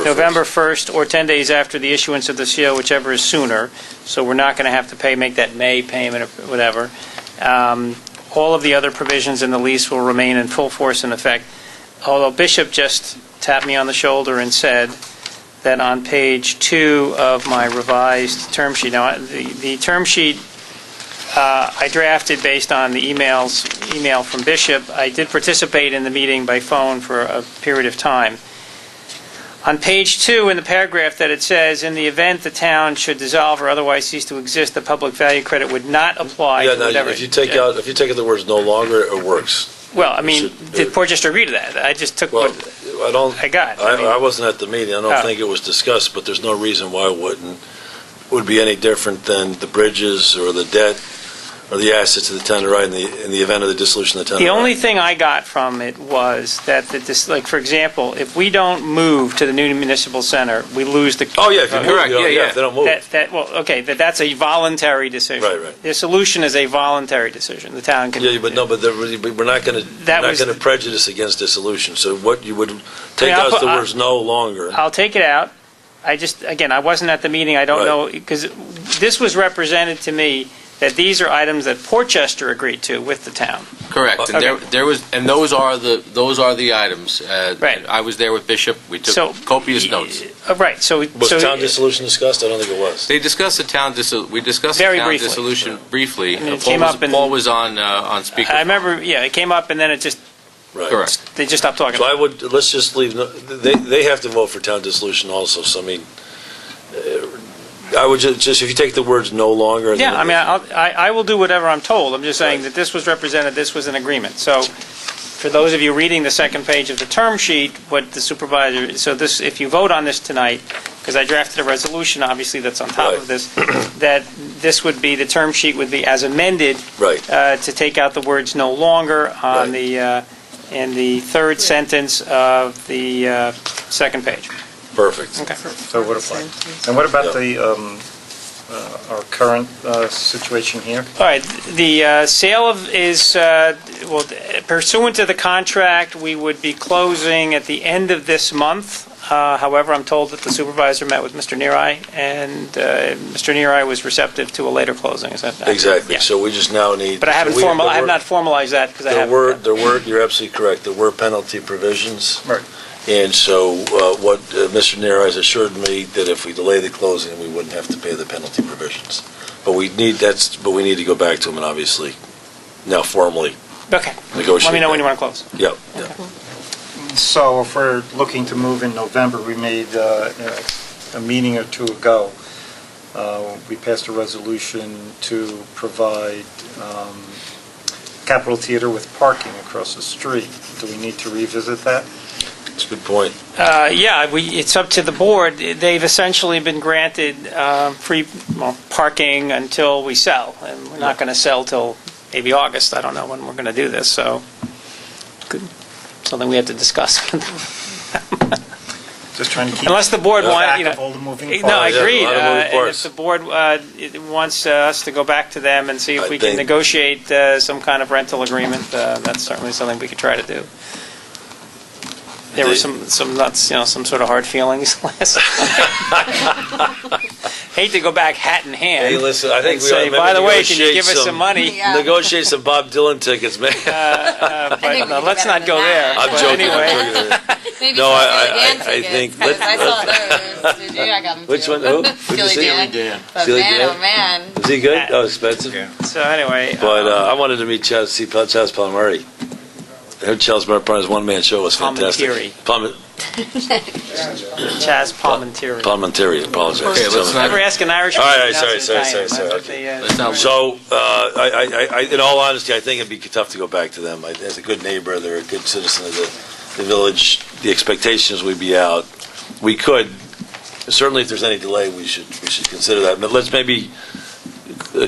November 1st or 10 days after the issuance of the CO, whichever is sooner. So we're not going to have to make that May payment or whatever. All of the other provisions in the lease will remain in full force and effect. Although Bishop just tapped me on the shoulder and said that on page 2 of my revised term sheet. Now, the term sheet I drafted based on the email from Bishop. I did participate in the meeting by phone for a period of time. On page 2, in the paragraph that it says, in the event the town should dissolve or otherwise cease to exist, the public value credit would not apply to whatever. If you take out the words "no longer," it works. Well, I mean, did Portchester agree to that? I just took what I got. I wasn't at the meeting. I don't think it was discussed, but there's no reason why it would be any different than the bridges or the debt or the assets of the town to right in the event of the dissolution of the town. The only thing I got from it was that like for example, if we don't move to the new municipal center, we lose the. Oh yeah, if you move, correct. Yeah. If they don't move. That's a voluntary decision. Right. The solution is a voluntary decision. The town can. Yeah, but we're not going to prejudice against dissolution. So what you would take out the words "no longer." I'll take it out. I wasn't at the meeting. I don't know because this was represented to me that these are items that Portchester agreed to with the town. Correct. And those are the items. Right. I was there with Bishop. We took copious notes. Right. Was town dissolution discussed? I don't think it was. They discussed the town dissolution. We discussed the town dissolution briefly. And it came up Paul was on speaker. I remember. Yeah, it came up, and then it just. Right. Correct. They just stopped talking. So let's just leave. They have to vote for town dissolution also. So I mean. I would just if you take the words "no longer." Yeah, I mean, I will do whatever I'm told. I'm just saying that this was represented. This was an agreement. So, for those of you reading the second page of the term sheet, what the supervisor. So this, if you vote on this tonight, because I drafted a resolution, obviously that's on top of this, that this would be the term sheet would be as amended. Right. To take out the words "no longer" on the in the third sentence of the second page. Perfect. Okay. So what apply? And what about our current situation here? All right. The sale is pursuant to the contract, we would be closing at the end of this month. However, I'm told that the supervisor met with Mr. Neary, and Mr. Neary was receptive to a later closing. Is that exactly? Yeah. So we just now need. But I haven't I have not formalized that because I haven't. There were. You're absolutely correct. There were penalty provisions. Right. And so what Mr. Neary has assured me that if we delay the closing, we wouldn't have to pay the penalty provisions. But we need to go back to him and obviously now formally negotiate. Let me know when you want to close. Yep. So if we're looking to move in November, we made a meeting or two ago. We passed a resolution to provide Capitol Theater with parking across the street. Do we need to revisit that? That's a good point. It's up to the board. They've essentially been granted free parking until we sell, and we're not going to sell till maybe August. I don't know when we're going to do this, so something we have to discuss. Just trying to keep unless the board wants, all the moving parts. No, I agree. And if the board wants us to go back to them and see if we can negotiate some kind of rental agreement, that's certainly something we could try to do. There were some nuts, some sort of hard feelings last time. Hate to go back hat in hand. Hey, listen, I think we say, by the way, can you give us some money? Yeah. Negotiate some Bob Dylan tickets, man. But let's not go there. I'm joking. Anyway. Maybe No, I think. I saw those. Did you? I got them. Which too. one? Who? Steely Dan. But Steely man, Dan? oh man. Is he good? Oh, expensive. Yeah. So anyway. But I wanted to meet Chaz Palmeri. I heard Chaz Palmeri's one-man show was fantastic. Chaz Palmentieri. Palmentieri, apologize. Okay, let's not. Never ask an Irishman. All right, to sorry. pronounce it Okay. Italian. So, I, in all honesty, I think it'd be tough to go back to them. As a good neighbor, they're a good citizen of the village. The expectations would be out. We could, certainly if there's any delay, we should consider that. But let's maybe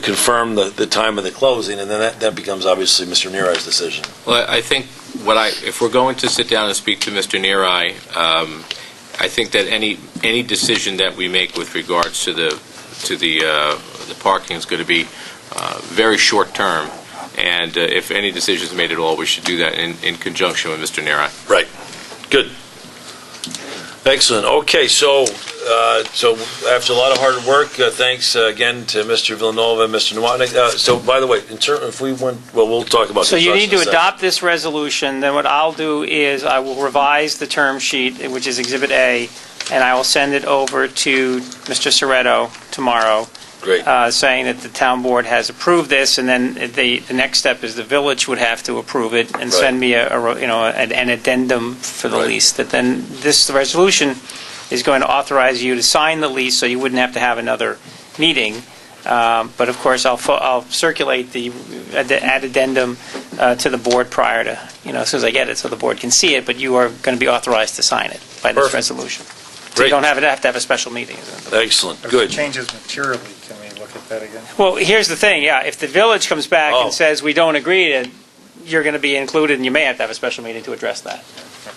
confirm the time of the closing, and then that becomes obviously Mr. Neary's decision. Well, I think if we're going to sit down and speak to Mr. Neary, I think that any decision that we make with regards to the parking is going to be very short term, and if any decision is made at all, we should do that in conjunction with Mr. Neary. Right. Good. Excellent. Okay, so after a lot of hard work, thanks again to Mr. Villanova and Mr. Nowotny. So, by the way, if we went, well, we'll talk about. So you need to construction in a adopt this resolution, then what I'll do is I will revise the term sheet, which is Exhibit A, and I will send it over to Mr. Soretto tomorrow, Great. saying that the town board has approved this, and then the next step is the village would have to approve it and Right. send me an addendum for the Right. lease. That then the resolution is going to authorize you to sign the lease, so you wouldn't have to have another meeting. But of course, I'll circulate the addendum to the board prior to, as soon as I get it, so the board can see it. But you are going to be authorized to sign it by this Perfect. resolution. So Great. you don't have to have a special meeting. Excellent. If Good. it changes materially, can we look at that again? Well, here's the thing, yeah, if the village comes back Oh. and says we don't agree, then you're going to be included, and you may have to have a special meeting to address that.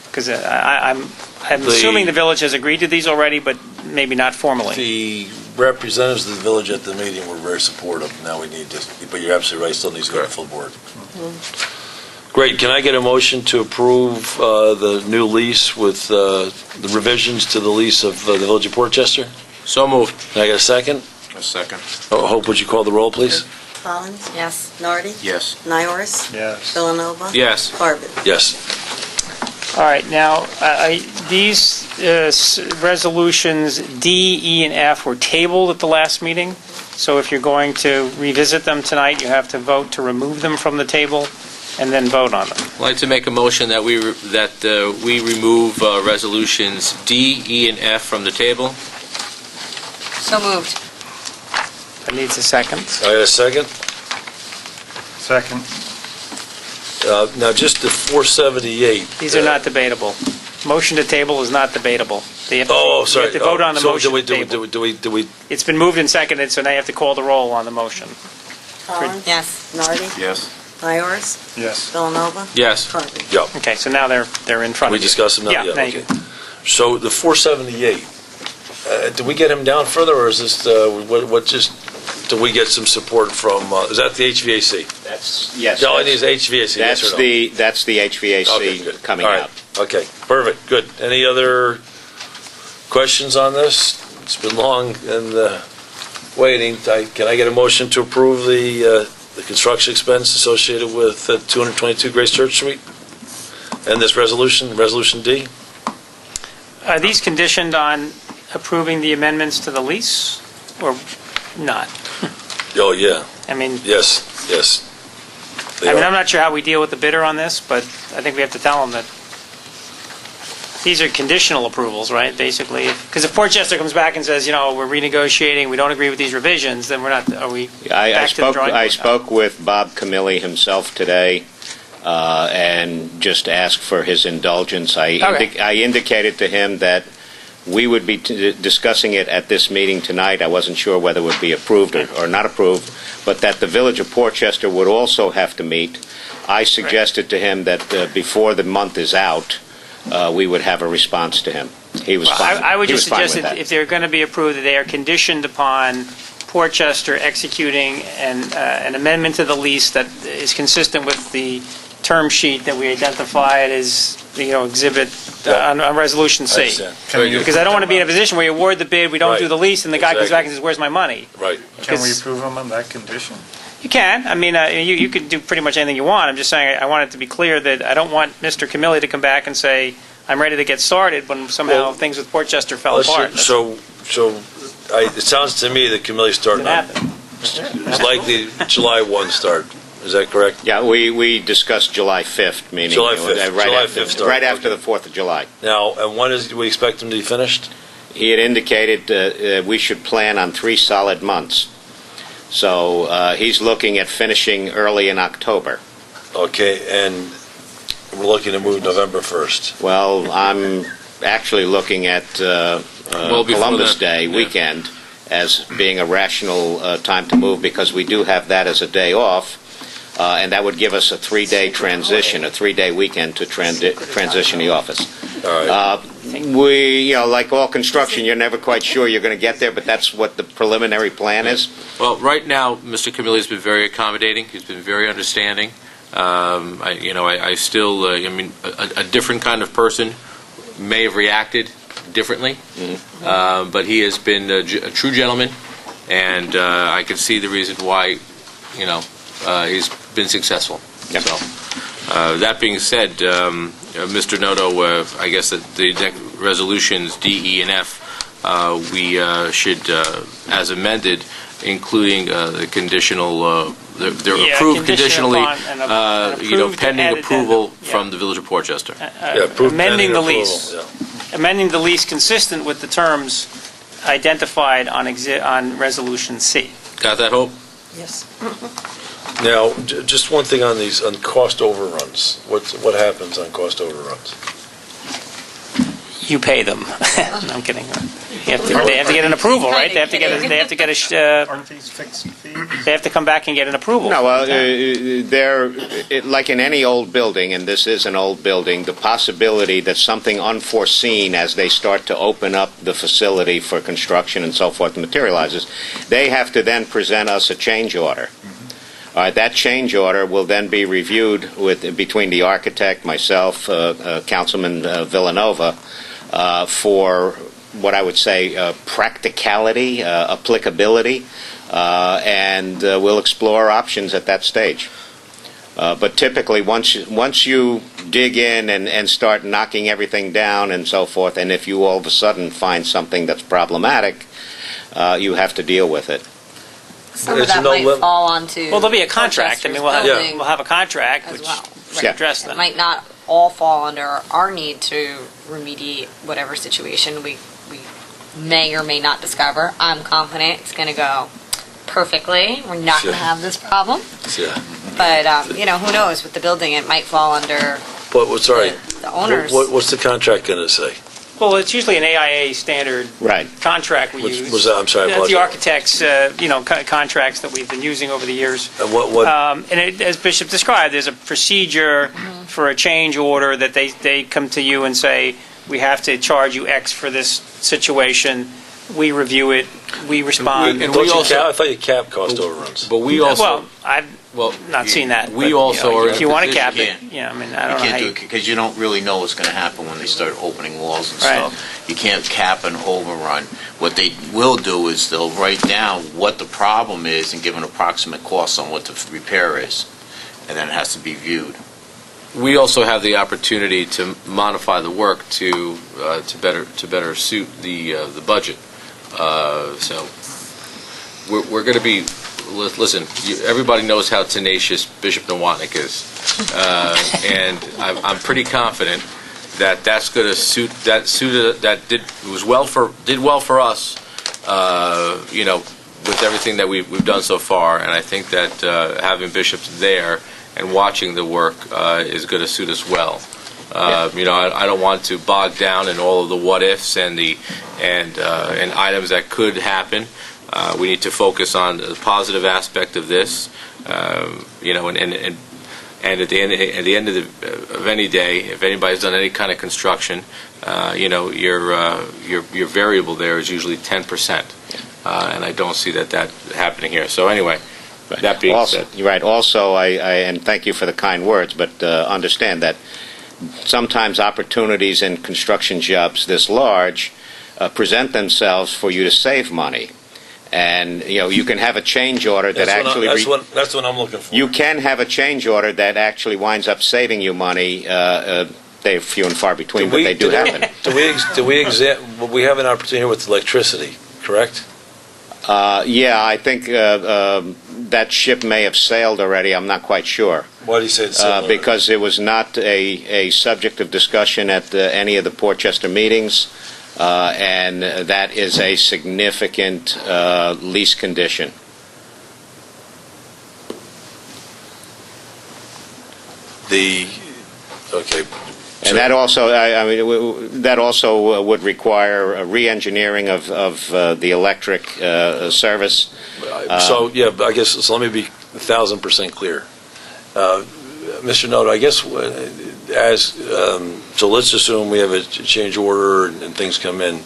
Because I'm assuming the village has agreed to these already, but maybe not formally. The representatives of the village at the meeting were very supportive. Now we need to, but you're absolutely right, still needs to go to full board. Great. Can I get a motion to approve the new lease with the revisions to the lease of the Village of Portchester? So moved. Can I get a second? A second. Hope, would you call the roll, please? Collins? Yes. Nardi? Yes. Knauer? Yes. Villanova? Yes. Corbett? Yes. All right, now, these resolutions D, E, and F were tabled at the last meeting, so if you're going to revisit them tonight, you have to vote to remove them from the table and then vote on them. I'd like to make a motion that we remove resolutions D, E, and F from the table. So moved. That needs a second. I got a second? Second. Now, just the 478. These are not debatable. Motion to table is not debatable. They have to- Oh, sorry. You have to vote on the So motion to do table. we, It's been moved and seconded, so now you have to call the roll on the motion. Collins? Yes. Nardi? Yes. Knauer? Yes. Villanova? Yes. Corbett? yeah. Okay, so now they're in front We of you. discussed them now? Yeah, now you okay. can. So the 478, did we get him down further, or is this, do we get some support from, is that the HVAC? That's, yes. All I need is HVAC, yes or no? That's the Okay, HVAC good. coming All right. out. Okay, perfect, good. Any other questions on this? It's been long and waiting. Can I get a motion to approve the construction expense associated with 222 Grace Church Street? And this resolution D? Are these conditioned on approving the amendments to the lease, or not? Oh, yeah, I mean, yes. They I'm are. not sure how we deal with the bidder on this, but I think we have to tell them that these are conditional approvals, right, basically? Because if Portchester comes back and says, we're renegotiating, we don't agree with these revisions, then are we I back to the drawing board? spoke with Bob Camilli himself today, and just asked for his indulgence. Okay. I indicated to him that we would be discussing it at this meeting tonight. I wasn't sure whether it would be approved or not approved, but that the Village of Portchester would also have to meet. I suggested to him that before the month is out, we would have a response to him. He was Well, fine. I would He just was fine suggest with that if they're going to be approved, that they are conditioned upon Portchester executing an amendment to the lease that is consistent with the term sheet that we identified as, exhibit on Resolution I C. understand. Very good. Because I don't want to be in a position where you award the bid, we don't Right. do the lease, and the guy comes Exactly. back and says, where's my money? Right. Can we Because- approve them on that condition? You can. I mean, you could do pretty much anything you want. I'm just saying I want it to be clear that I don't want Mr. Camilli to come back and say, I'm ready to get started, when somehow Well, things with Portchester fell apart. That's It sounds to me that Camilli started what happened. It's likely July 1 start. Is that correct? Yeah, we discussed July 5th, meaning July 5th. right July after, 5th start. right after Okay. the 4th of July. Now, and when do we expect them to be finished? He had indicated we should plan on 3 solid months. So he's looking at finishing early in October. Okay, and we're looking to move November 1st. Well, I'm actually looking at Well, before Columbus that, Day yeah. weekend as being a rational time to move, because we do have that as a day off, and that would give us a 3-day transition, a 3-day weekend to transition the office. All right. We, like all construction, you're never quite sure you're going to get there, but that's what the preliminary plan is. Well, right now, Mr. Camilli has been very accommodating. He's been very understanding. I still, a different kind of person may have reacted differently, but he has been a true gentleman, and I can see the reason why, he's been successful. Yep. So, that being said, Mr. Noto, I guess that the resolutions D, E, and F, we should, as amended, including the conditional, they're approved conditional conditionally, upon an approved pending added approval addendum. Yeah. from the Village of Portchester. approved Amending pending the approval, lease. yeah. Amending the lease consistent with the terms identified on Resolution C. Got that, Hope? Yes. Now, just one thing on these, on cost overruns. What happens on cost overruns? You pay them. No, I'm kidding. They have to get an approval, right? They have to get a. Aren't these fixed fees? They have to come back and get an approval. No, well, like in any old building, and this is an old building, the possibility that something unforeseen as they start to open up the facility for construction and so forth materializes, they have to then present us a change order. All right, that change order will then be reviewed between the architect, myself, Councilman Villanova, for what I would say practicality, applicability, and we'll explore options at that stage. But typically, once you dig in and start knocking everything down and so forth, and if you all of a sudden find something that's problematic, you have to deal with it. Some of It's that no might lim- fall onto. Well, there'll be a contract. I mean, we'll Portchester's have a contract as which well. should Yeah. address It them. might not all fall under our need to remediate whatever situation we may or may not discover. I'm confident it's going to go perfectly. We're not going to have this problem. Yeah. But, who knows? With the building, it might fall under Sorry. the owners. What's the contract going to say? Well, it's usually an AIA standard Right. contract we Which use. was that? I'm sorry, I That's the apologize. architect's, contracts that we've been using over the years. And what? As Bishop described, there's a procedure for a change order that they come to you and say, we have to charge you X for this situation. We review it. We respond. And Don't we you also- I thought you capped cost overruns. But we also, well, I've well, not seen that. we but, also are in if a you want to position- cap it, I mean, I don't know how can't do you... it because you don't really know what's going to happen when they start opening walls and Right. stuff. You can't cap an overrun. What they will do is they'll write down what the problem is and give an approximate cost on what the repair is, and then it has to be viewed. we also have the opportunity to modify the work to better suit the budget. So we're going to be. Listen, everybody knows how tenacious Bishop Nowotnik is, and I'm pretty confident that that's going to did well for us. With everything that we've done so far, and I think that having bishops there and watching the work is going to suit us well. I don't want to bog down in all of the what ifs and items that could happen. We need to focus on the positive aspect of this, and at the end of any day, if anybody's done any kind of construction, your variable there is usually 10%, and I don't see that happening here. So anyway, that being said, You're right. Also, and thank you for the kind words, but understand that sometimes opportunities in construction jobs this large present themselves for you to save money. And, you can have a change order that That's what I'm looking for. you can have a change order that actually winds up saving you money. They're few and far between, but they do happen. We have an opportunity with electricity, correct? Yeah, I think that ship may have sailed already. I'm not quite sure. Why do you say it's similar? Because it was not a subject of discussion at any of the Portchester meetings, and that is a significant lease condition. Okay. And that also, that also would require a re-engineering of the electric service. I guess, so let me be 1,000% clear. Mr. Noto, I guess, so let's assume we have a change order and things come in.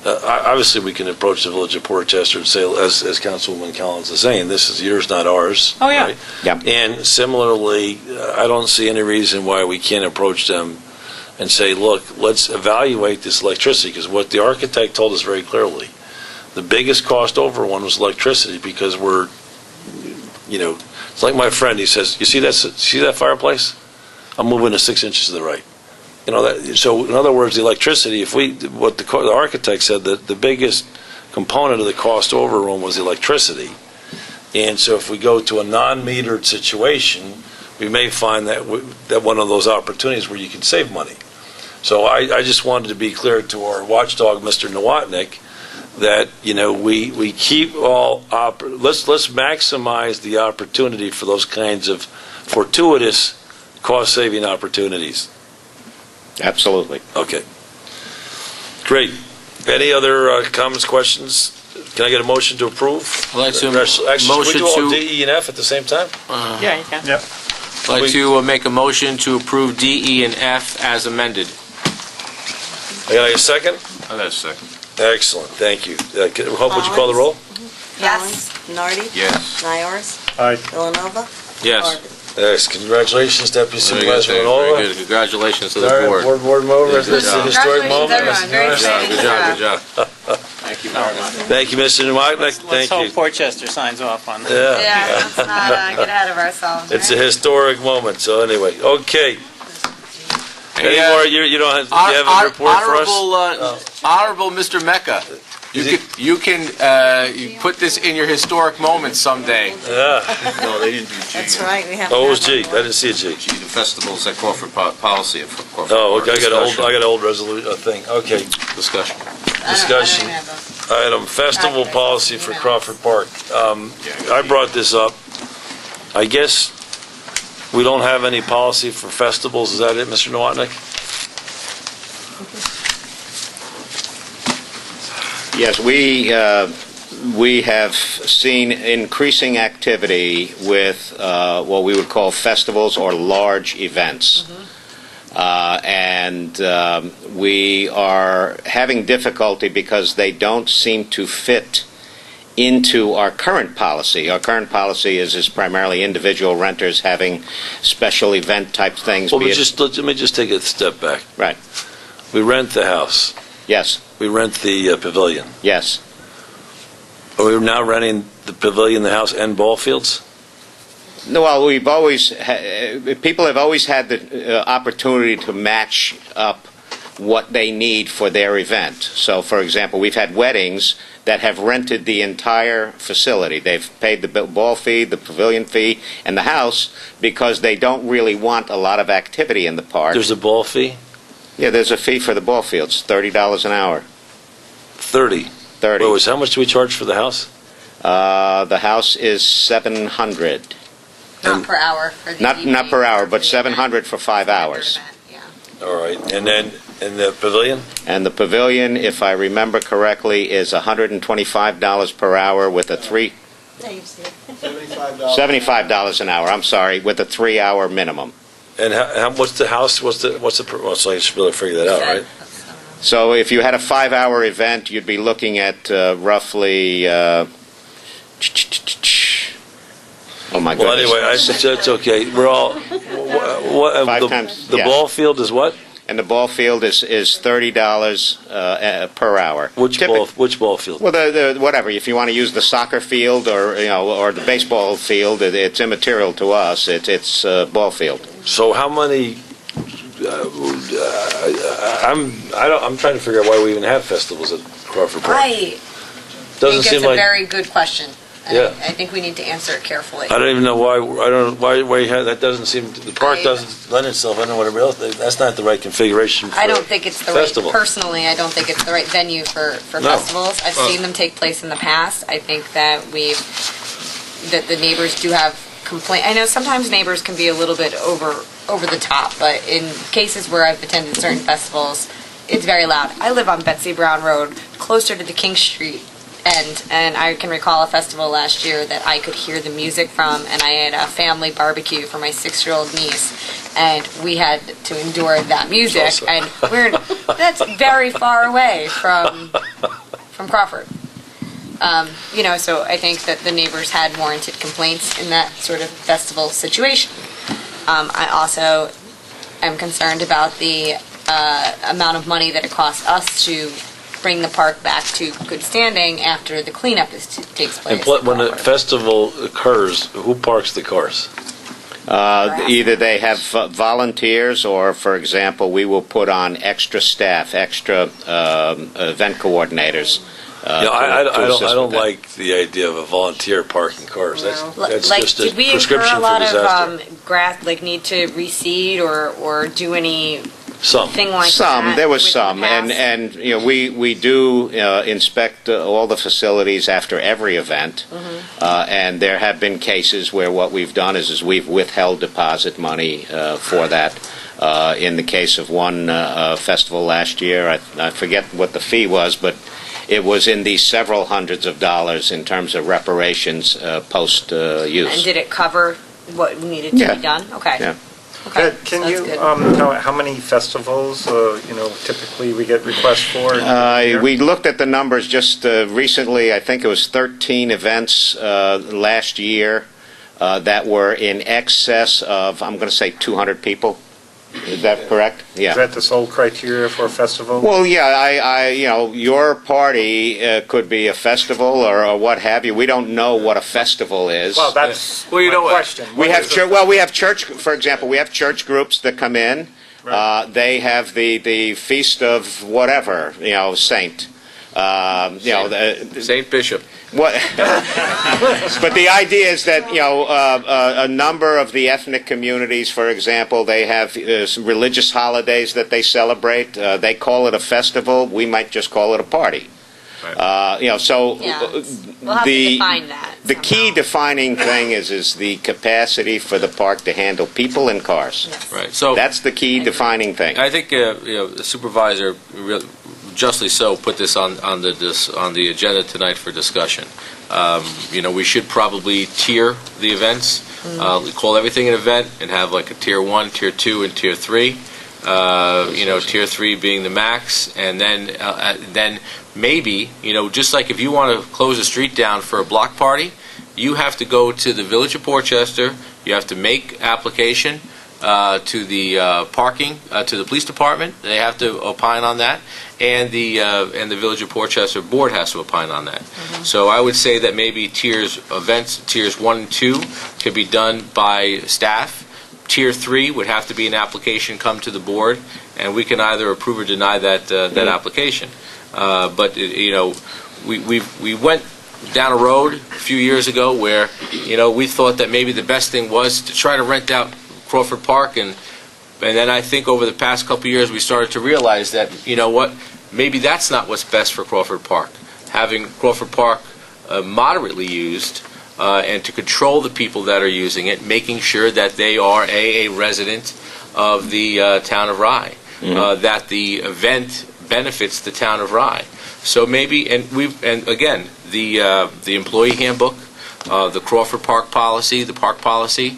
Obviously, we can approach the Village of Portchester and say, as Councilwoman Collins is saying, this is yours, not ours. Oh, yeah. Right? Yeah. And similarly, I don't see any reason why we can't approach them and say, look, let's evaluate this electricity, because what the architect told us very clearly, the biggest cost overrun was electricity, because it's like my friend, he says, see that fireplace? I'm moving it 6 inches to the right. So in other words, the electricity, what the architect said, that the biggest component of the cost overrun was the electricity. And so if we go to a non-metered situation, we may find that one of those opportunities where you can save money. So I just wanted to be clear to our watchdog, Mr. Nowotnik, that we keep let's maximize the opportunity for those kinds of fortuitous cost-saving opportunities. Absolutely. Okay. Great. Any other comments, questions? Can I get a motion to approve? I'd like to Actually, should we do all D, E, and F at the same time? Yeah, you can. Yep. I'd like to make a motion to approve D, E, and F as amended. I got a second? Oh, that's a second. Excellent. Thank you. Would you call the roll? Collins, Nardi, Yes. Knauer, Aye. Villanova, Yes. Gordon. Yes. Congratulations, Deputy Very good, Supervisor very Noto. good. Congratulations to the All right, board. board member. Yeah, good This is a job. historic moment. Congratulations, everyone. Very Good job, exciting. good job, good job. Thank you very much. Thank you, Mr. Nowotnik. Let's Thank hope you. Portchester signs off on that. Yeah. Yeah, let's not get ahead of ourselves. It's a right? historic moment. So anyway, okay. Any Hey, more? You don't have. You have a report for us? Honorable Mr. Mecca, you can put this in your historic moment someday. Yeah. No, they didn't do G. That's right, we have. Oh, it was G. I didn't see a G. G, the festivals at Crawford policy of Crawford. Oh, okay. I got Discussion. an old resolution thing. Okay. Discussion. Discussion. I don't have those. Item festival policy for Crawford Park. I brought this up. I guess we don't have any policy for festivals. Is that it, Mr. Nowotnik? Yes, we have seen increasing activity with what we would call festivals or large events. And we are having difficulty because they don't seem to fit into our current policy. Our current policy is primarily individual renters having special event type things. Well, be it- let me just take a step back. Right. We rent the house. Yes, We rent the pavilion. yes. Are we now renting the pavilion, the house, and ball fields? No, well, people have always had the opportunity to match up what they need for their event. So, for example, we've had weddings that have rented the entire facility. They've paid the ball fee, the pavilion fee, and the house because they don't really want a lot of activity in the park. There's a ball fee? Yeah, there's a fee for the ball fields, $30 an hour. 30. 30. Wait, how much do we charge for the house? The house is $700. Not per hour. For the Not evening per hour, or but for the event. $700 for 5 hours. Event, yeah. All right. And then, in the pavilion? And the pavilion, if I remember correctly, is $125 per hour with a $75 an hour, I'm sorry, with a 3-hour minimum. And what's the house? Well, so I should be able to figure that out, right? So if you had a 5-hour event, you'd be looking at roughly, oh my Well, goodness. anyway, it's okay. We're all. Five times, The yeah. ball field is what? And the ball field is $30 per hour. Which ball field? Well, the whatever. If you want to use the soccer field or the baseball field, it's immaterial to us. It's ball field. So how many? I'm trying to figure out why we even have festivals at Crawford Park. I Doesn't think seem it's a like. very good question. And Yeah. I think we need to answer it carefully. I don't even know why. I don't know why you have that. Doesn't seem the park doesn't lend itself. I don't know what everybody else. That's not the right configuration. For I don't think it's the festival. right, personally, I don't think it's the right venue for No. festivals. I've seen them take place in the past. I think that that the neighbors do have complaint. I know sometimes neighbors can be a little bit over the top, but in cases where I've attended certain festivals, it's very loud. I live on Betsy Brown Road, closer to the King Street end, and I can recall a festival last year that I could hear the music from, and I had a family barbecue for my 6-year-old niece, and we had to endure that music, Awesome. and that's very far away from Crawford. So I think that the neighbors had warranted complaints in that sort of festival situation. I also am concerned about the amount of money that it costs us to bring the park back to good standing after the cleanup takes place. And when a festival occurs, who parks the cars? Either they have volunteers, or, for example, we will put on extra staff, extra event coordinators. I don't like the idea of a volunteer parking cars. That's Like, just a did we incur prescription a lot for disaster. of grass, like need to reseed or do any Some. thing like that? Some, there was within the some, past? and we do inspect all the facilities after every event, and there have been cases where what we've done is we've withheld deposit money for that. In the case of one festival last year, I forget what the fee was, but it was in the several hundreds of dollars in terms of reparations post-use. And did it cover what needed to be done? Okay. Yeah. Okay. Can so you that's good. know how many festivals typically we get requests for? in a year? We looked at the numbers just recently. I think it was 13 events last year that were in excess of, I'm going to say, 200 people. Is that correct? Yeah. Is that the sole criteria for a festival? Well, yeah, your party could be a festival or what have you. We don't know what a festival is. Well, that's Well, you my know what? question. We What have is a- we have church, for example, we have church groups that come in. Right. They have the feast of whatever, saint. St. Bishop. What? But the idea is that a number of the ethnic communities, for example, they have some religious holidays that they celebrate. They call it a festival. We might just call it a party. So Yeah. We'll have to define that. the key somehow. defining thing is the capacity for the park to handle people and cars. Yes. Right. So That's the key defining thing. I think the supervisor, justly so, put this on the agenda tonight for discussion. We should probably tier the events. We call everything an event and have like a tier 1, tier 2, and tier 3. Tier 3 being the max, and then maybe, just like if you want to close a street down for a block party, you have to go to the Village of Portchester, you have to make application to the parking, to the police department, they have to opine on that, and the Village of Portchester board has to opine on that. So I would say that maybe tiers 1 and 2 could be done by staff. Tier 3 would have to be an application come to the board, and we can either approve or deny that application. But we went down a road a few years ago where we thought that maybe the best thing was to try to rent out Crawford Park, and then I think over the past couple of years we started to realize that maybe that's not what's best for Crawford Park. Having Crawford Park moderately used. And to control the people that are using it, making sure that they are a resident of the town of Rye, that the event benefits the town of Rye. So maybe, and again, the employee handbook, the Crawford Park policy, the park policy,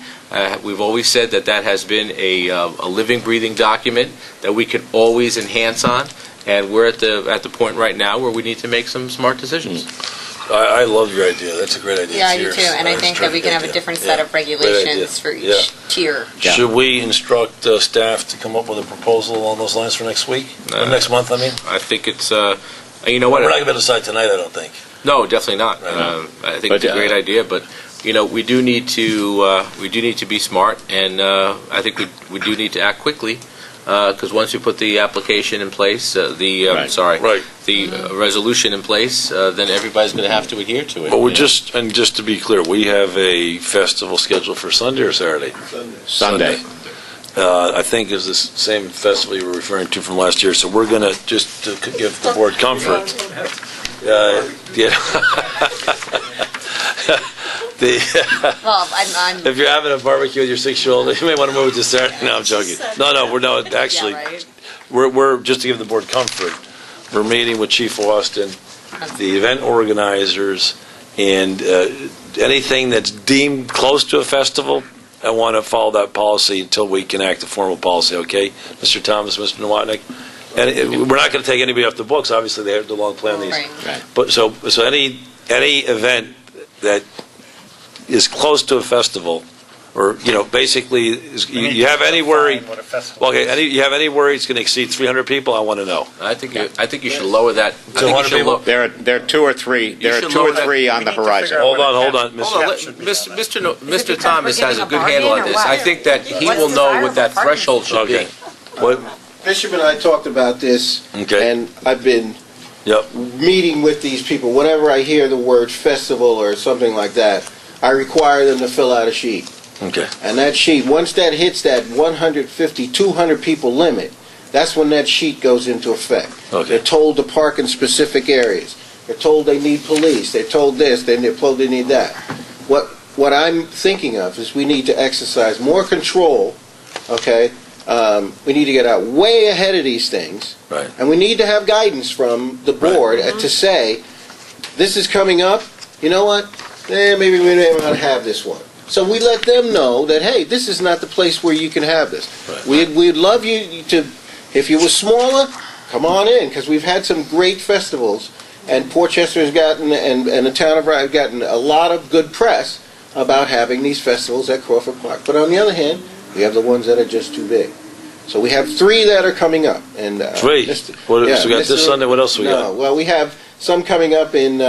we've always said that has been a living, breathing document that we can always enhance on, and we're at the point right now where we need to make some smart decisions. I love your idea. That's a great idea. Yeah, I do Cheers. too, and I think that we can have a different set of regulations for each tier. Should we instruct staff to come up with a proposal along those lines for next week? Or next month, I mean? I think it's, you know what? We're not going to decide tonight, I don't think. No, definitely not. I think it's a great idea, but we do need to be smart, and I think we do need to act quickly. Because once you put the application in place, the resolution in place, then everybody's going to have to adhere to it. But just to be clear, we have a festival scheduled for Sunday or Saturday? Sunday. I think is the same festival you were referring to from last year. So we're going to just to give the board comfort. Well, I'm If you're having a barbecue with your 6-year-old, you may want to move it to Saturday. No, I'm joking. No. Actually, yeah, right. we're just to give the board comfort. We're meeting with Chief Austin, the event organizers, and anything that's deemed close to a festival. I want to follow that policy until we can act a formal policy. Okay, Mr. Thomas, Mr. Nowotnik, and we're not going to take anybody off the books. Obviously, they have to long plan these. Right. But so any event that is close to a festival, or, basically, you have any worry, you have any worry it's going to exceed 300 people? I want to know. I think you should lower that. I think you should lower. There are two or three on the horizon. Hold on. Mr. Thomas has a good handle on this. I think that he will know what that threshold should be. Okay. What? Bishop and I talked about this, Okay. and I've been Yep. meeting with these people. Whenever I hear the word festival or something like that, I require them to fill out a sheet. Okay. And that sheet, once that hits that 150, 200 people limit, that's when that sheet goes into effect. Okay. They're told to park in specific areas. They're told they need police. They're told this. They're told they need that. What I'm thinking of is we need to exercise more control, okay? We need to get out way ahead of these things. Right. And we need to have guidance from the board to say, this is coming up, you know what? Maybe we may not have this one. So we let them know that, hey, this is not the place where you can have this. Right. We'd love you to, if you were smaller, come on in, because we've had some great festivals, and Portchester has gotten, and the town of Rye have gotten a lot of good press about having these festivals at Crawford Park. But on the other hand, we have the ones that are just too big. So we have 3 that are coming up. And 3? So we got this Sunday, what else we got? No, well, we have some coming up in...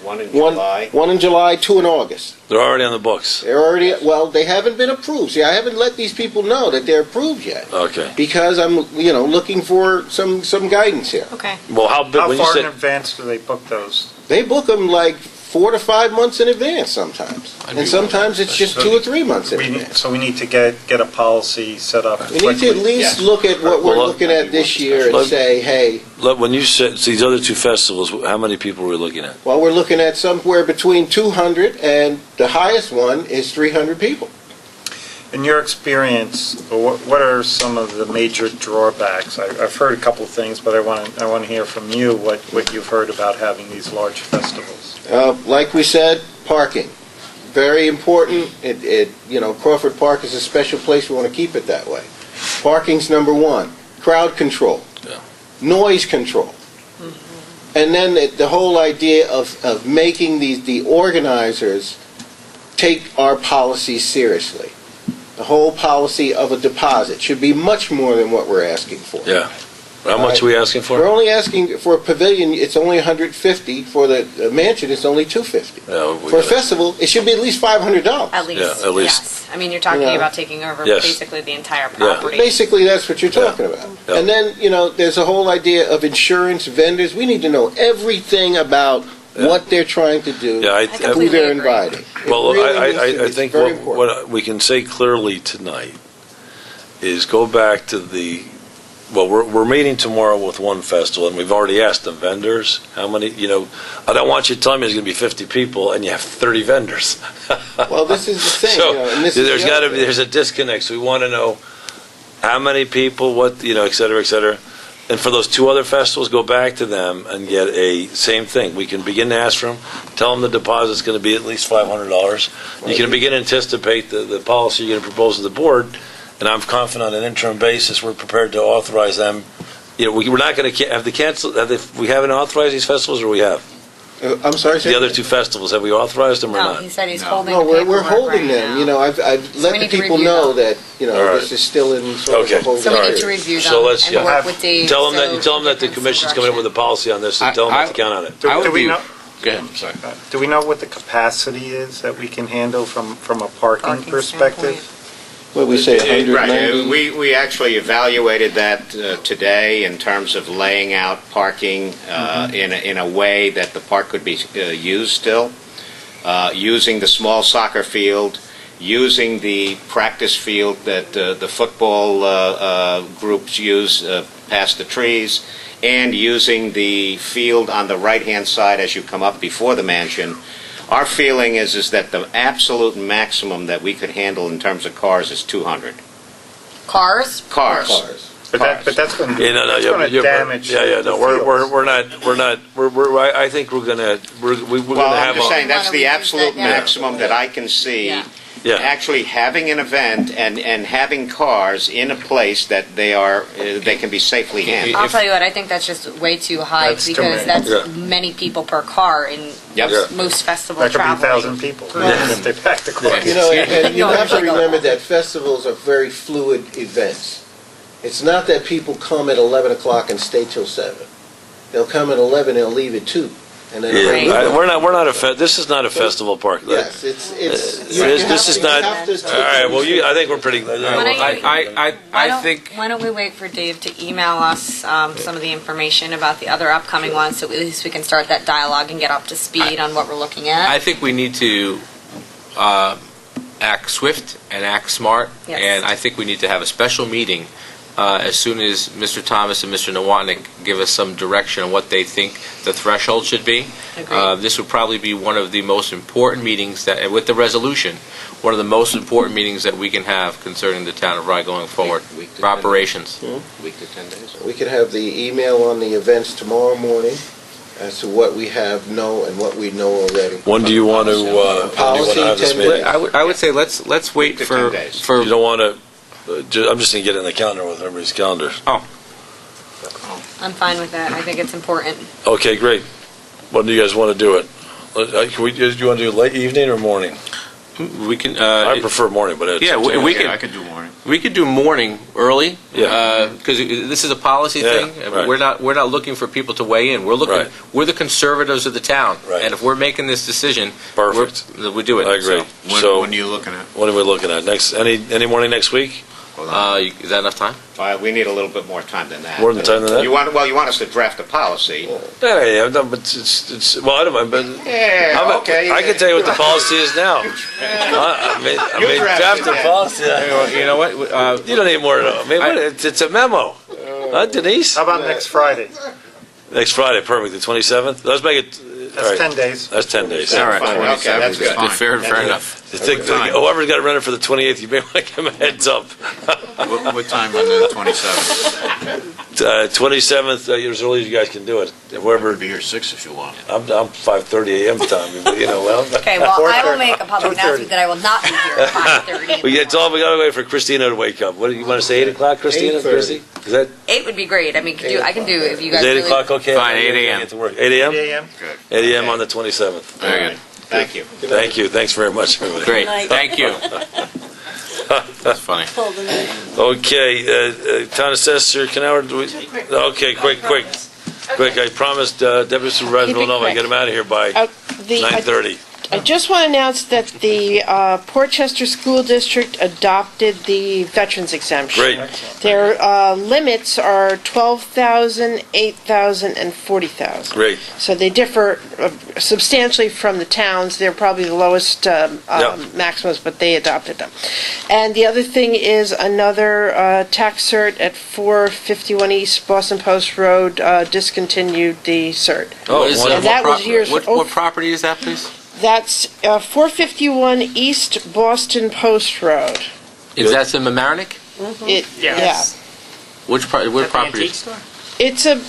One in July. One in July, 2 in August. They're already on the books. They're already, well, they haven't been approved. See, I haven't let these people know that they're approved yet. Okay. Because I'm, looking for some guidance here. Okay. Well, how big, How when you far in said, advance do they book those? They book them like 4 to 5 months in advance sometimes. And sometimes it's just 2 or 3 months in advance. So we need to get a policy set up We need to at least look at what we're Well, looking at this year and let- say, hey, when you said these other 2 festivals, how many people were we looking at? well, we're looking at somewhere between 200 and the highest one is 300 people. In your experience, what are some of the major drawbacks? I've heard a couple of things, but I want to hear from you what you've heard about having these large festivals. Like we said, parking. Very important. Crawford Park is a special place. We want to keep it that way. Parking's number 1. Crowd control. Yeah. Noise control. And then the whole idea of making the organizers take our policies seriously. The whole policy of a deposit should be much more than what we're asking for. Yeah. How much are we asking for? We're only asking for a pavilion, it's only $150. For the mansion, it's only $250. Yeah, For a festival, it should be at least $500. At least. Yeah, at least. Yes. I mean, you're talking about taking over Yes. basically the entire property. Basically, that's what you're talking about. Yeah. And then, there's a whole idea of insurance, vendors. We need to know everything about what they're trying to do, Yeah, who completely they're agree. inviting. Well, It really needs to- I it's think very important. what we can say clearly tonight is go back to we're meeting tomorrow with one festival, and we've already asked them, vendors, how many, I don't want you to tell me there's going to be 50 people and you have 30 vendors. Well, this is the thing, So and this is there's the got to other be, thing. there's a disconnect, so we want to know how many people, what, et cetera, et cetera. And for those 2 other festivals, go back to them and get same thing. We can begin to ask for them, tell them the deposit's going to be at least $500. You can begin to anticipate the policy you're going to propose to the board, and I'm confident on an interim basis, we're prepared to authorize them. We're not going to have to cancel, we haven't authorized these festivals, or we have? I'm sorry, The other 2 festivals, have we authorized them or No, not? he said he's No. holding No, the we're paperwork holding right them. now. I've we let the need to people review know them. that, All right. this is still in sort Okay. of a holding So we need period. to review them So let's, and work with Dave. tell them so that the we can commission's coming up with a policy on this, and tell them not to count on it. I would Do we be- know? Go ahead, I'm sorry. Do we know what the capacity is that we can handle from a parking perspective? What we say, 190? Right, we actually evaluated that today in terms of laying out parking in a way that the park could be used still, using the small soccer field, using the practice field that the football groups use past the trees, and using the field on the right-hand side as you come up before the mansion. Our feeling is that the absolute maximum that we could handle in terms of cars is 200. Cars? Cars. But that's going Yeah, no, to damage. no, the we're fields. not, I think we're gonna Well, I'm have just saying, that's the Wanna reduce absolute that down. maximum that I can see Yeah. Yeah. actually having an event and having cars in a place that they can be safely handled. I'll tell you what, I think that's just way too high That's too because many. that's Yeah. many people per car in Yep. most festival That could be traveling. 1,000 people if they pack the car. You know, and you No, have to it's like a remember lot. that festivals are very fluid events. It's not that people come at 11 o'clock and stay till 7. They'll come at 11, they'll leave at 2. And then Yeah, they'll leave. we're not this is not a festival park. Yes, it's. This is not. All right. Well, I think we're pretty. I think Why don't we wait for Dave to email us some of the information about the other upcoming ones, so at least we can start that dialogue and get up to speed on what we're looking at? I think we need to act swift and act smart, Yes. and I think we need to have a special meeting as soon as Mr. Thomas and Mr. Nowotnik give us some direction on what they think the threshold should be. Agreed. This would probably be one of the most important meetings that, with the resolution, one of the most important meetings that we can have concerning the town of Rye going forward Week to for operations. Week to 10 days. We could have the email on the events tomorrow morning as to what we have and what we know already. When do you want to? Policy, have this 10 meeting? minutes. I would say let's wait Week to for 10 days. for You don't want to. I'm just going to get it in the calendar with everybody's calendar. I'm fine with that. I think it's important. Okay, great. When do you guys want to do it? Do you want to do late evening or morning? we can. I prefer morning, but it's Yeah, we could. I could do morning. We could do morning early, Yeah. because this is a policy Yeah, thing. right. We're not looking for people to weigh in. We're looking. Right. We're the conservatives of the town, Right. and if we're making this decision, Perfect. we do it. I agree. So, When are you looking at? What are we looking at next? Any morning next week? is that enough time? We need a little bit more time than that. More than time than that? You want us to draft a policy. Yeah, no, but it's well, I don't mind, but Yeah, okay. I can tell you what the policy is now. I mean, draft the policy. You know what? You don't need more. I mean, it's a memo. Huh, Denise? How about next Friday? Next Friday, perfect. The 27th. Let's make it. That's all right. 10 days. That's 10 days. All right. Okay, that's good. Fair enough. You think whoever's got to run it for the 28th, you may want to give them a heads up. What time on the 27th? 27th, as early as you guys can do it. Whoever. Be here 6 if you want. I'm 5:30 a.m. time. But, well. Okay, well, I will 4:30. make a public 2:30. announcement that I will not be here at 5:30. We got to wait for Christina to wake up. What do you want to say? 8 o'clock, Christina? 8:30. Christy? Is that 8 would be great. I mean, I can do if you is guys 8 really... o'clock okay? Fine, 8 a.m. Get to work. 8 a.m. 8 a.m.? 8 a.m. on the 27th. Very good. Thank you. Thank you. Thanks very much, everybody. Great. Night. Thank you. That's funny. Hold the meeting. Okay, Town Assessor, Knauer, okay, quick. I promised Deputy Supervisor Keep it Villanova I'd quick. get him out of here by I 9:30. just want to announce that the Portchester School District adopted the veterans exemption. Great. Their limits are 12,000, 8,000, and 40,000. Great. So they differ substantially from the towns. They're probably the lowest maximums, but they adopted them. And the other thing is another tax cert at 451 East Boston Post Road discontinued the cert. Oh, What is wonderful. And that was years- What property is that, please? That's 451 East Boston Post Road. Is that in Mamaroneck? Yes. What property? It's a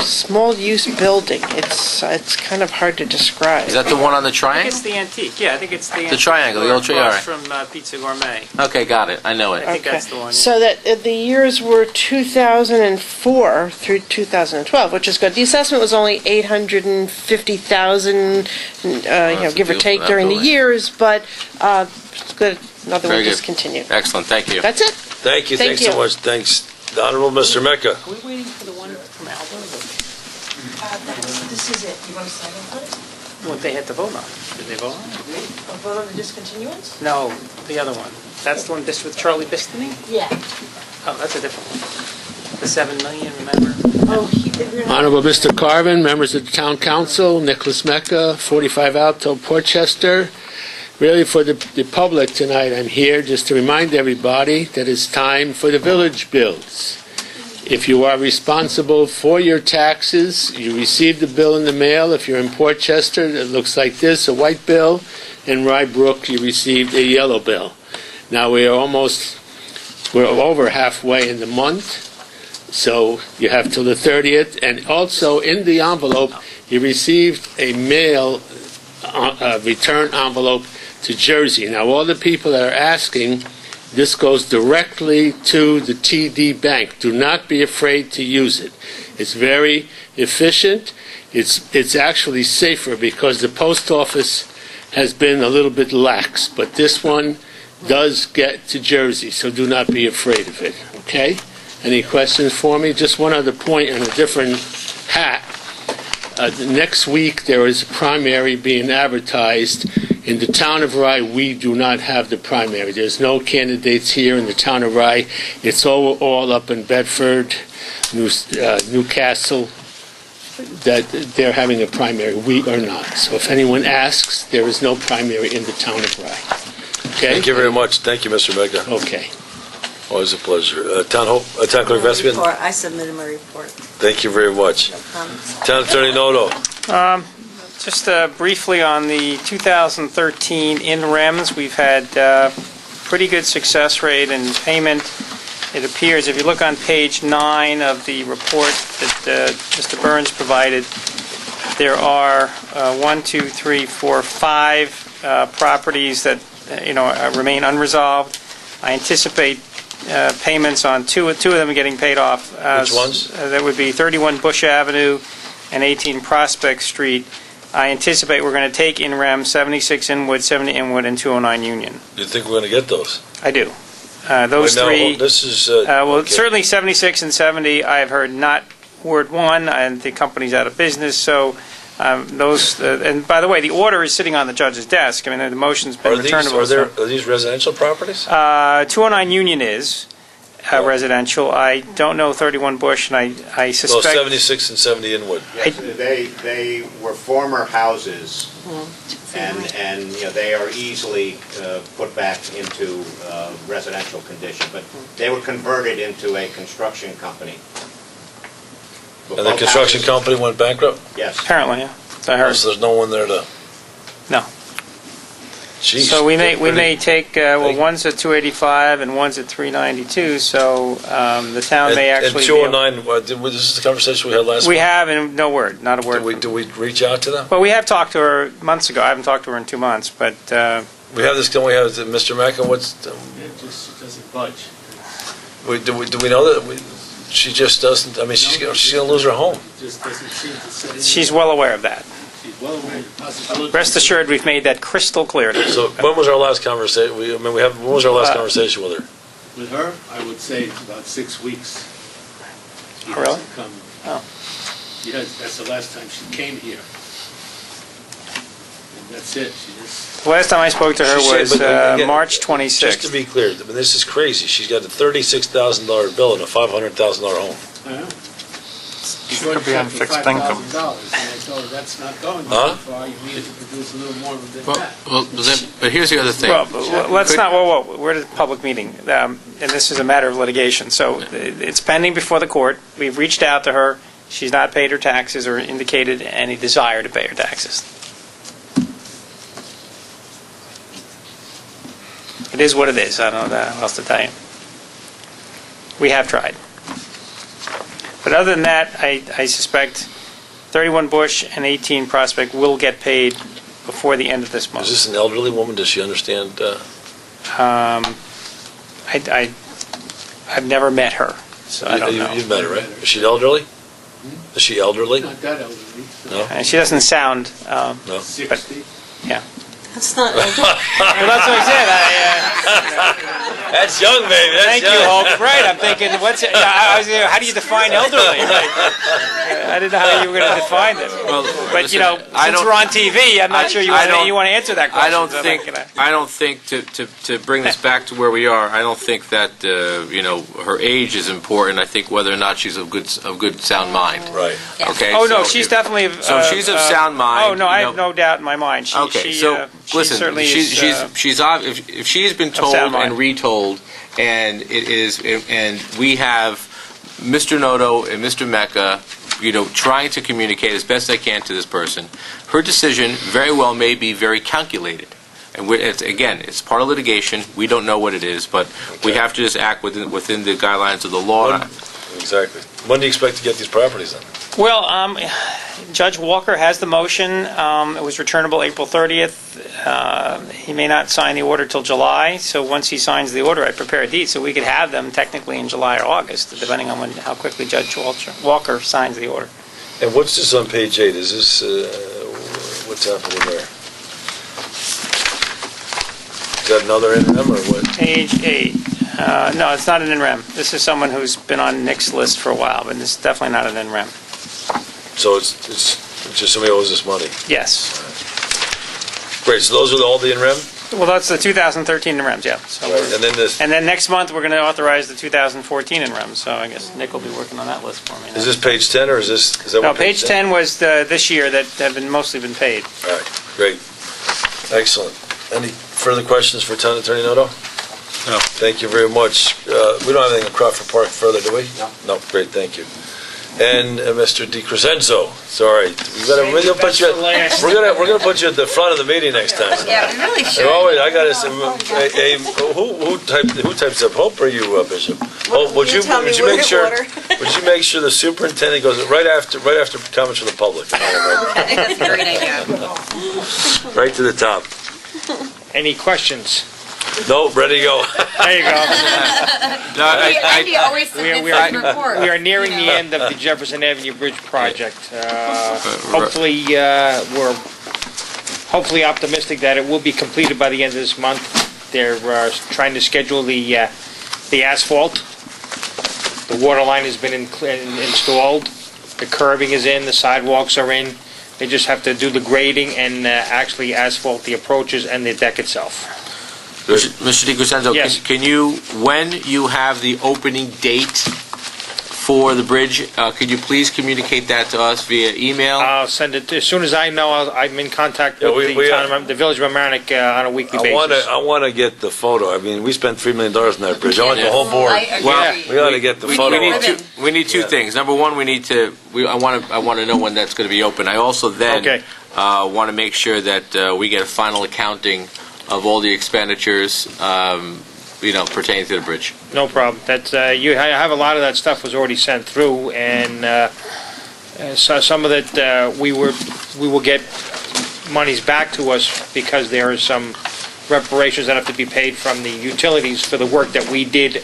small use building. It's kind of hard to describe. Is that the one on the I think triangle? it's the antique. Yeah, I think it's the antique. The triangle, the old tri- all Across right. from Pizza Gourmet. Okay, got it. I know I it. think that's the one. So that the years were 2004 through 2012, which is good. The assessment was only 850,000, That's a give or deal take for that during the building. years, but it's good. Another Very one good. discontinued. Excellent. Thank you. That's it. Thank you. Thank Thanks so you. much. Thanks. The Honorable Mr. Mecca. Are we waiting for the one from Alba? This is it. You want to sign on it? What they had to vote on? Did they vote on it? A vote on the discontinuance? No, the other one. That's the one just with Charlie Bistany? Yeah. Oh, that's a different one. The 7 million, remember? Oh, we're not. Honorable Mr. Carvin, members of the Town Council, Nicholas Mecca, 45 Alto, Portchester. Really, for the public tonight, I'm here just to remind everybody that it's time for the village bills. If you are responsible for your taxes, you received a bill in the mail. If you're in Portchester, it looks like this, a white bill. In Rybrook, you received a yellow bill. Now, we're over halfway in the month. So you have till the 30th, and also in the envelope, you received a mail return envelope to Jersey. Now, all the people that are asking, this goes directly to the TD Bank. Do not be afraid to use it. It's very efficient. It's actually safer because the post office has been a little bit lax, but this one does get to Jersey, so do not be afraid of it. Okay? Any questions for me? Just one other point on a different hat. Next week, there is a primary being advertised. In the town of Rye, we do not have the primary. There's no candidates here in the town of Rye. It's all up in Bedford, Newcastle, that they're having a primary. We are not. So if anyone asks, there is no primary in the town of Rye. Okay? Thank you very much. Thank you, Mr. Mecca. Okay. Always a pleasure. Town Clerk Vespin? I submitted my report. Thank you very much. No comments. Town Attorney Noto? Just briefly on the 2013 in-rems, we've had pretty good success rate in payment. It appears, if you look on page 9 of the report that Mr. Burns provided, there are 5 properties that remain unresolved. I anticipate payments on two of them getting paid off. Which ones? That would be 31 Bush Avenue and 18 Prospect Street. I anticipate we're going to take in rem 76 Inwood, 70 Inwood, and 209 Union. You think we're going to get those? I do. Those Right now, three. this is, Well, okay. certainly 76 and 70, I have heard not word one, and the company's out of business. So those. And by the way, the order is sitting on the judge's desk. I mean, the motion's been returned to us. Are these residential properties? 209 Union is residential. I don't know 31 Bush, and I No, suspect. 76 and 70 Inwood. Yes, they were former houses, and they are easily put back into residential condition, but they were converted into a construction company. And the construction company went bankrupt? Yes. Apparently, yeah. So I heard. So there's no one there to... No. Jeez. So we may pretty- take, one's at 285 and one's at 392, so the town may actually... And 209, this is the conversation we had last We month? have, and no word, not a word. Do we reach out to them? Well, we have talked to her months ago. I haven't talked to her in 2 months, but We have this, don't we have, Mr. Mecca, what's... It just doesn't budge. Do we know that she just doesn't, I mean, she's going to lose her home? It just doesn't seem to set in. she's well aware of that. She's well aware of the possibility. Rest assured, we've made that crystal clear to her. So when was our last conversation, when was our last conversation with her? With her, I would say it's about 6 weeks. She Oh, really? hasn't come. Oh. Yes, that's the last time she came here. And that's it. She just... The last time I spoke to her She said- was but again, March Just to 26th. be clear, I mean, this is crazy. She's got a $36,000 bill and a $500,000 home. She could be on fixed income. $5,000, and I told her that's not going Huh? too far. You need to produce a little more than Well, that. but here's the other thing. Well, let's not, whoa, we're at a public meeting, and this is a matter of litigation. So it's pending before the court. We've reached out to her. She's not paid her taxes or indicated any desire to pay her taxes. It is what it is. I don't know what else to tell you. We have tried. But other than that, I suspect 31 Bush and 18 Prospect will get paid before the end of this month. Is this an elderly woman? Does she understand? I've never met her, so I don't know. You've met her, right? Is she elderly? Is she elderly? Not that elderly. No? And she doesn't sound, No? 60. yeah. That's not, Well, that's what I said. That's young, baby. That's Thank you, young. Hulk. Right, I'm thinking, how do you define elderly? I didn't know how you were going to define this. Well, But, listen, since we're on TV, I'm not sure you want to answer that question. I don't so I'm think. not gonna- I don't think to bring this back to where we are. I don't think that her age is important. I think whether or not she's of good sound mind. Right. Yeah. Okay. Oh, no, so she's if- definitely... So she's of sound mind. Oh, no, I have no doubt in my mind. She Listen, certainly she's is, if she's been told sound mind. and retold, and we have Mr. Noto and Mr. Mecca, trying to communicate as best they can to this person. Her decision very well may be very calculated, and it's part of litigation. We don't know what it is, but we have to just act within the guidelines of the law. Exactly. When do you expect to get these properties then? well, Judge Walker has the motion. It was returnable April 30th. He may not sign the order till July, so once he signs the order, I prepare a deed, so we could have them technically in July or August, depending on how quickly Judge Walker signs the order. And what's this on page 8? Is this, what's happening there? Is that another interim or what? Page 8. No, it's not an in rem. This is someone who's been on Nick's list for a while, but it's definitely not an in rem. So it's just somebody owes us money. Yes. Great, so those are all the in rem? Well, that's the 2013 in rems, yeah. So Right, and then this, and then next month, we're going to authorize the 2014 in rems, so I guess Nick will be working on that list for me now. is this page 10 or is that No, what page 10 was this year that have mostly been paid. All right, great. Excellent. Any further questions for Town Attorney Noto? No. Thank you very much. We don't have anything in Crawford Park further, do we? No. No, great, thank you. And Mr. Decresenzo, sorry, we're gonna put you at the front of the meeting next time. Yeah, we really should. I gotta say, who types up? Hope or you, Bishop? Hope, would you tell me make word sure? order. Would you make sure the superintendent goes right after comments from the public? I think that's a great idea. Right to the top. Any questions? No, ready to go. There you go. Andy always submits his report. We are nearing the end of the Jefferson Avenue Bridge project. Hopefully, we're optimistic that it will be completed by the end of this month. They're trying to schedule the asphalt. The water line has been installed. The curbing is in. The sidewalks are in. They just have to do the grading and actually asphalt the approaches and the deck itself. Mr. Decresenzo, Yes. when you have the opening date for the bridge, could you please communicate that to us via email? I'll send it, as soon as I know, I'm in contact Yeah, with the Village of Mamaroneck on a weekly basis. I want to get the photo. I mean, we spent $3 million on that bridge. I want the whole board. I agree. Well, We ought to get the photo. We need two things. Number one, I want to know when that's going to be open. I also then Okay. want to make sure that we get a final accounting of all the expenditures, pertaining to the bridge. No problem. That's, I have a lot of that stuff was already sent through, and so some of it, we will get monies back to us because there are some reparations that have to be paid from the utilities for the work that we did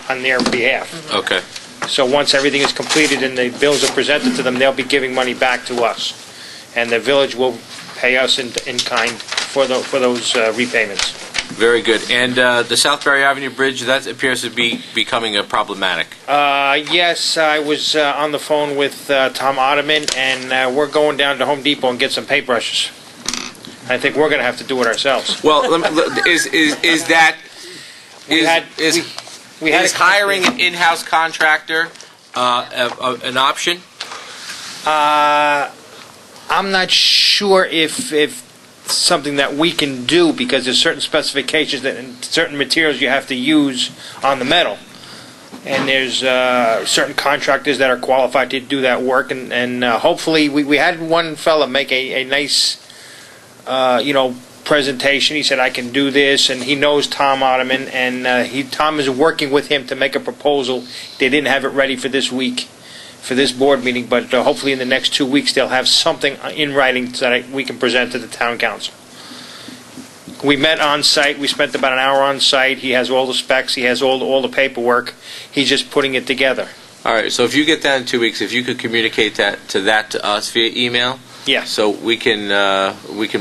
on their behalf. Okay. So once everything is completed and the bills are presented to them, they'll be giving money back to us. And the village will pay us in kind for those repayments. Very good. And the Southbury Avenue Bridge, that appears to be becoming problematic. Yes, I was on the phone with Tom Ottoman, and we're going down to Home Depot and get some paintbrushes. I think we're going to have to do it ourselves. Well, is hiring an in-house contractor an option? I'm not sure if something that we can do, because there's certain specifications and certain materials you have to use on the metal. And there's certain contractors that are qualified to do that work, and hopefully we had one fella make a nice presentation. He said, I can do this, and he knows Tom Ottoman, and Tom is working with him to make a proposal. They didn't have it ready for this week, for this board meeting, but hopefully in the next 2 weeks they'll have something in writing that we can present to the town council. We met on site. We spent about an hour on site. He has all the specs. He has all the paperwork. He's just putting it together. All right. So if you get that in 2 weeks, if you could communicate that to us via email, Yeah. so we can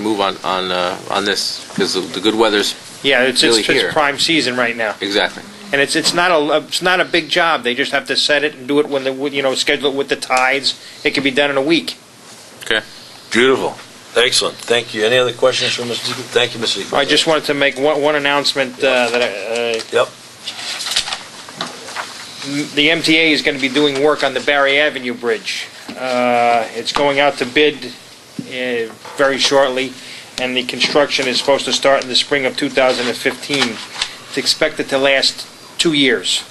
move on this, because the good weather's Yeah, it's really here. prime season right now, Exactly. and it's not a big job. They just have to set it and do it when schedule it with the tides. It can be done in a week. Okay. Beautiful. Excellent. Thank you. Any other questions from Mr. Duke? Thank you, Mr. Duke. I just wanted to make one announcement Yep. the MTA is going to be doing work on the Barry Avenue Bridge. It's going out to bid very shortly, and the construction is supposed to start in the spring of 2015. It's expected to last 2 years.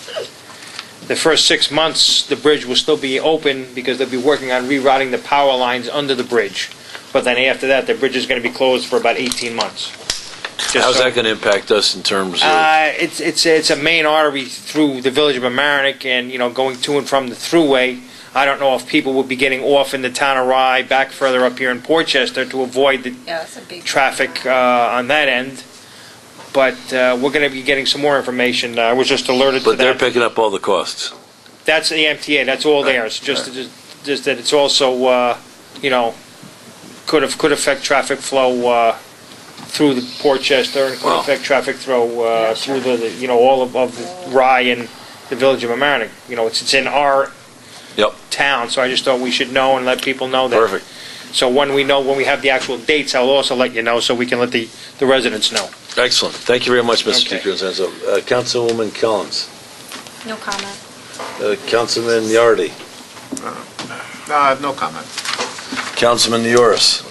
The first 6 months, the bridge will still be open because they'll be working on rerouting the power lines under the bridge. But then after that, the bridge is going to be closed for about 18 months. How's that going to impact us in terms of? It's a main artery through the village of Mamaroneck, and going to and from the thruway. I don't know if people will be getting off in the town of Rye, back further up here in Portchester to avoid the Yeah, that's a big traffic on that end. But we're going to be getting some more information. I was just alerted to But they're that. picking up all the costs. That's the MTA, that's all theirs. Just that it's also, could affect traffic flow through the Portchester, and could Wow. affect traffic flow through the all of Rye and the village of Amerenik. It's in our Yep. town, so I just thought we should know and let people know that. Perfect. So when we have the actual dates, I'll also let you know, so we can let the residents know. Excellent. Thank you very much, Mr. Okay. Decresenzo. Councilwoman Collins. No comment. Councilman Yardy. No, I have no comment. Councilman Nioris.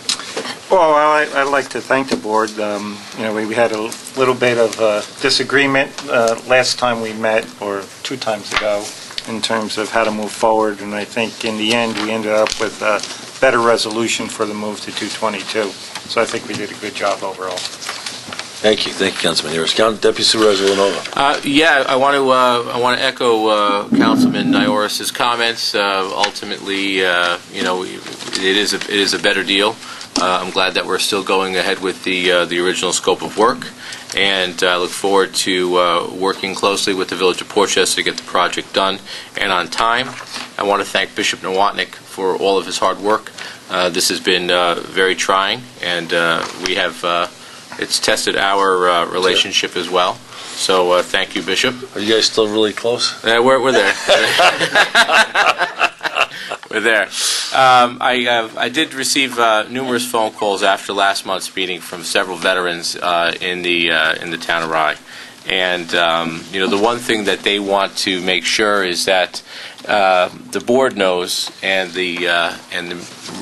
Well, I'd like to thank the board. We had a little bit of disagreement last time we met, or 2 times ago, in terms of how to move forward, and I think in the end, we ended up with a better resolution for the move to 222. So I think we did a good job overall. Thank you. Thank you, Councilman Nioris. Deputy Supervisor Villanova. Yeah, I want to echo Councilman Nioris's comments. Ultimately, it is a better deal. I'm glad that we're still going ahead with the original scope of work, and I look forward to working closely with the Village of Portchester to get the project done and on time. I want to thank Bishop Nowotnik for all of his hard work. This has been very trying, and it's tested our relationship as well. So thank you, Bishop. Are you guys still really close? We're there. We're there. I did receive numerous phone calls after last month's meeting from several veterans in the town of Rye, and the one thing that they want to make sure is that the board knows and the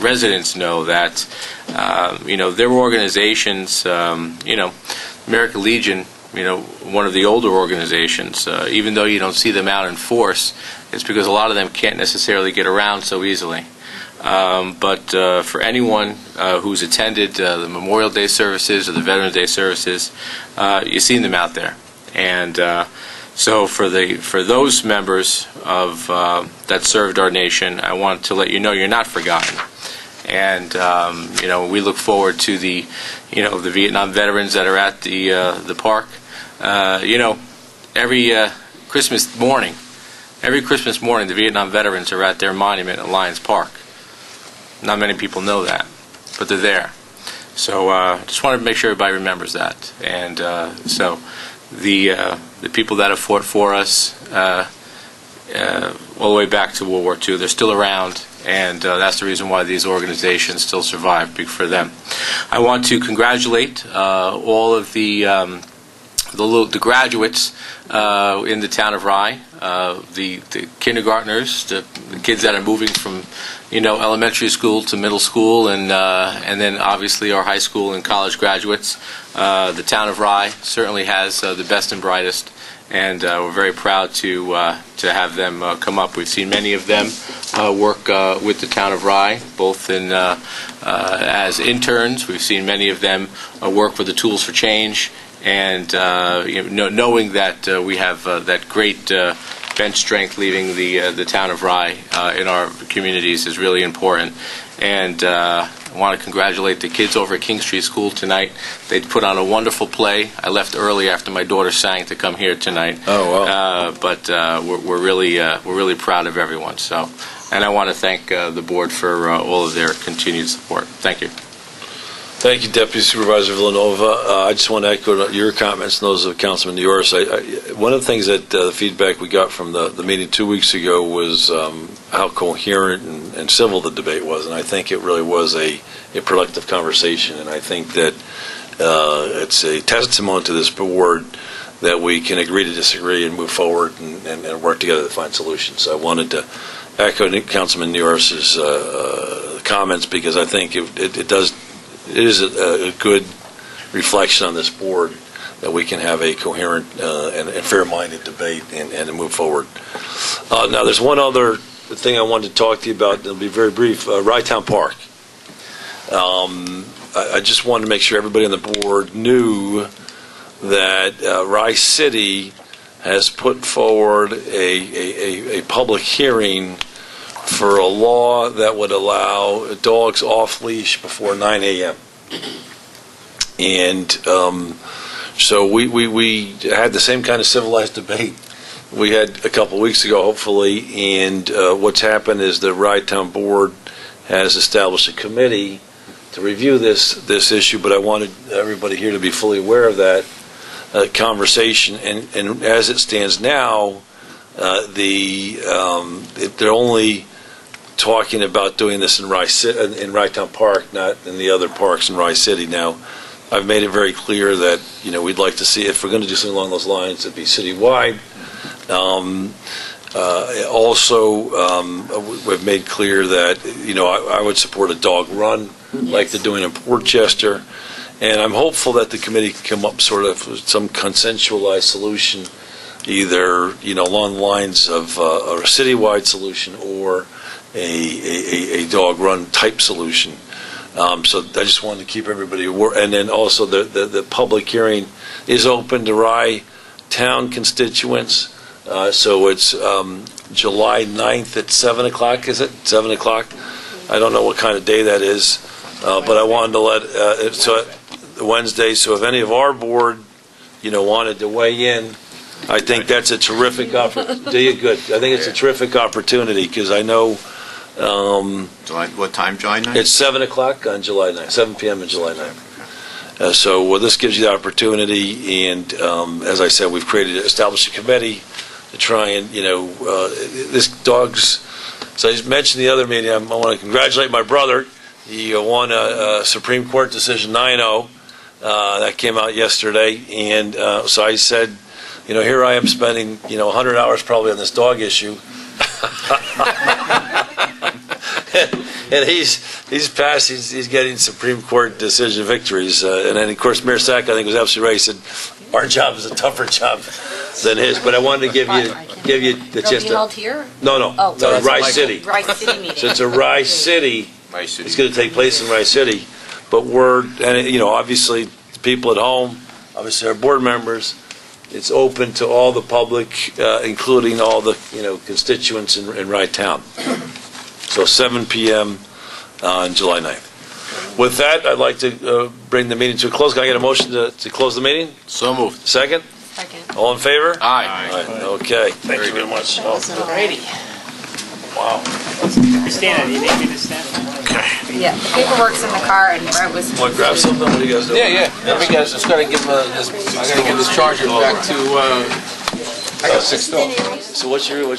residents know that their organizations, American Legion, one of the older organizations, even though you don't see them out in force, it's because a lot of them can't necessarily get around so easily. But for anyone who's attended the Memorial Day services or the Veterans Day services, you've seen them out there. And so for those members of that served our nation, I want to let you know you're not forgotten. And we look forward to the Vietnam veterans that are at the park. Every Christmas morning, the Vietnam veterans are at their monument at Lions Park. Not many people know that, but they're there. So just wanted to make sure everybody remembers that. And so the people that have fought for us all the way back to World War II, they're still around, and that's the reason why these organizations still survive. Big for them. I want to congratulate all of the graduates in the town of Rye, the kindergartners, the kids that are moving from elementary school to middle school, and then obviously our high school and college graduates. The town of Rye certainly has the best and brightest, and we're very proud to have them come up. We've seen many of them work with the town of Rye, both as interns. We've seen many of them work with the Tools for Change. And knowing that we have that great bench strength leaving the town of Rye in our communities is really important. And I want to congratulate the kids over at King Street School tonight. They put on a wonderful play. I left early after my daughter sang to come here tonight. Oh wow! But we're really proud of everyone. So, and I want to thank the board for all of their continued support. Thank you. Thank you, Deputy Supervisor Villanova. I just want to echo your comments and those of Councilman Nioris. One of the things that the feedback we got from the meeting 2 weeks ago was how coherent and civil the debate was, and I think it really was a productive conversation, and I think that it's a testimony to this board that we can agree to disagree and move forward and work together to find solutions. So I wanted to echo Councilman Nioris's comments because I think it is a good reflection on this board that we can have a coherent and fair-minded debate and move forward. Now, there's one other thing I wanted to talk to you about. It'll be very brief. Ryetown Park. I just wanted to make sure everybody on the board knew that Rye City has put forward a public hearing for a law that would allow dogs off leash before 9 a.m. And so we had the same kind of civilized debate we had a couple weeks ago, hopefully, and what's happened is the Rye-Town Board has established a committee to review this issue, but I wanted everybody here to be fully aware of that conversation. And as it stands now, they're only talking about doing this in Rye-Town Park, not in the other parks in Rye City. Now, I've made it very clear that we'd like to see, if we're going to do something along those lines, it'd be citywide. We've made clear that I would support a dog run like they're doing in Portchester, and I'm hopeful that the committee can come up sort of with some consensualized solution, either along the lines of a citywide solution or a dog run type solution. So I just wanted to keep everybody aware, and then also the public hearing is open to Rye Town constituents. So it's July 9th at 7 o'clock, is it? 7 o'clock? I don't know what kind of day that is, but I wanted to let, Wednesday, so if any of our board, wanted to weigh in, I think that's a terrific opportunity. Good. I think it's a terrific opportunity, because I know... what time, July 9th? It's 7 o'clock on July 9th, 7 p.m. on July 9th. So this gives you the opportunity, and as I said, we've established a committee to try and, this dog's, so I just mentioned the other meeting, I want to congratulate my brother. He won a Supreme Court decision 9-0. That came out yesterday, and so I said, here I am spending, 100 hours probably on this dog issue. And he's passed, he's getting Supreme Court decision victories. And then, of course, Mayor Sack, I think, was absolutely right. He said, our job is a tougher job than his. But I wanted to give you the chance to... held here? No, Rye City. Rye City meeting. So it's a Rye City. It's going to take place in Rye City. But obviously, the people at home, obviously our board members, it's open to all the public, including all the, constituents in Rye Town. So 7 p.m. on July 9th. With that, I'd like to bring the meeting to a close. Can I get a motion to close the meeting? So moved. Second? Second. All in favor? Aye. Okay. Thank you very much. Alrighty. Wow. Stan, you need me to stand? Yeah, the paperwork's in the car, and Brett was... Want to grab something? What do you guys do? Yeah. We guys just got to give I got to give this charger back to 6 So what's your